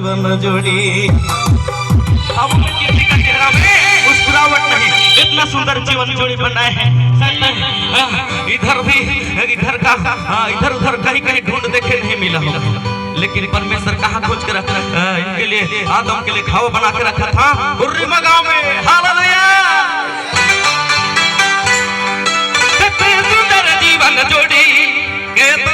जीवन जोड़ी अब किसी का चेहरा में मुस्कुराहट नहीं, इतना सुंदर जीवन जोड़ी बनाए हैं। इधर भी इधर का इधर उधर कहीं कहीं ढूंढ देखे नहीं मिला हो, लेकिन परमेश्वर कहाँ खोज के रखा इनके लिए, आदम के लिए खावा बना के रखा था गुर्रीमा गांव में। हालेलुया। सुंदर जीवन जोड़ी के तो